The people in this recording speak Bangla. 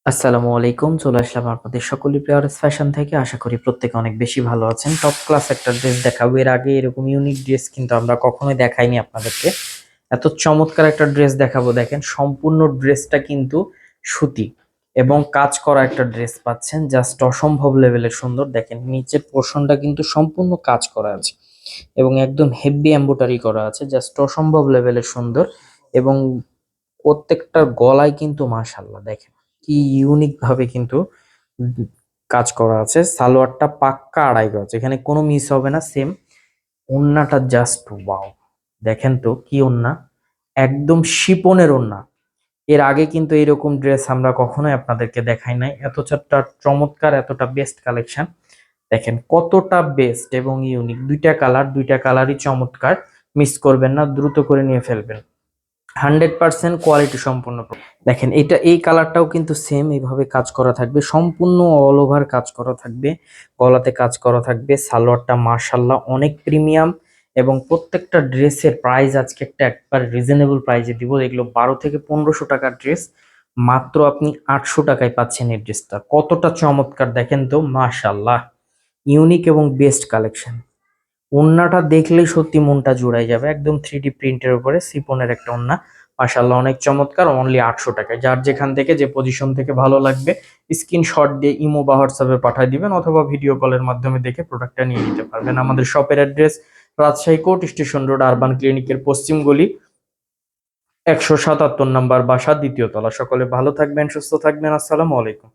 আসসালামু আলাইকুম, চলে আসলাম আপনাদের সকলের প্রিয় আরএস ফ্যাশন থেকে। আশা করি প্রত্যেকে অনেক বেশি ভালো আছেন। টপ ক্লাস একটা ড্রেস দেখাবো। এর আগে এরকম ইউনিক ড্রেস কিন্তু আমরা কখনোই দেখাইনি আপনাদেরকে। এত চমৎকার একটা ড্রেস দেখাবো। দেখেন, সম্পূর্ণ ড্রেসটা কিন্তু সুতি এবং কাজ করা একটা ড্রেস পাচ্ছেন, জাস্ট অসম্ভব লেভেলের সুন্দর। দেখেন, নিচের পোর্শনটা কিন্তু সম্পূর্ণ কাজ করা আছে এবং একদম হেভি এমব্রয়ডারি করা আছে, জাস্ট অসম্ভব লেভেলের সুন্দর। এবং প্রত্যেকটার গলায় কিন্তু মাশাআল্লাহ দেখেন কি ইউনিক ভাবে কিন্তু উম কাজ করা আছে। সালোয়ারটা পাক্কা আড়াই গজ, এখানে কোনো মিস হবে না। সেম ওড়নাটা জাস্ট ওয়াও! দেখেন তো কি ওড়না, একদম শিপনের ওড়না। এর আগে কিন্তু এরকম ড্রেস আমরা কখনোই আপনাদেরকে দেখাই নাই। এতটা চমৎকার, এতটা বেস্ট কালেকশন। দেখেন কতটা বেস্ট এবং ইউনিক। দুইটা কালার, দুইটা কালারই চমৎকার। মিস করবেন না, দ্রুত করে নিয়ে ফেলবেন। 100% কোয়ালিটি সম্পন্ন দেখেন, এই কালারটাও কিন্তু সেম এইভাবে কাজ করা থাকবে, সম্পূর্ণ অল ওভার কাজ করা থাকবে, গলাতে কাজ করা থাকবে। সালোয়ারটা মার্শাল্লাহ অনেক প্রিমিয়াম এবং প্রত্যেকটা ড্রেসের প্রাইস আজকে একবার রিজনেবল প্রাইসে দিব। এগুলো 1200 থেকে 1500 টাকার ড্রেস, মাত্র আপনি 800 টাকায় পাচ্ছেন এই ড্রেসটা। কতটা চমৎকার দেখেন তো, মার্শাল্লাহ ইউনিক এবং বেস্ট কালেকশন। ওড়নাটা দেখলেই সত্যি মনটা জুড়াই যাবে, একদম 3D প্রিন্টের উপরে সিপনের একটা ওড়না। মাশাআল্লাহ অনেক চমৎকার, অনলি 800 টাকায়। যার যেখান থেকে যে পজিশন থেকে ভালো লাগবে স্ক্রিনশট দিয়ে ইমো বা হোয়াটসঅ্যাপে পাঠিয়ে দিবেন, অথবা ভিডিও কলের মাধ্যমে দেখে প্রোডাক্টটা নিয়ে নিতে পারবেন। আমাদের শপের address Rajshahi court station road, urban ক্লিনিকের পশ্চিম গলি, 177 নাম্বার বাসা, দ্বিতীয় তলা। সকলে ভালো থাকবেন, সুস্থ থাকবেন। আসসালামু আলাইকুম।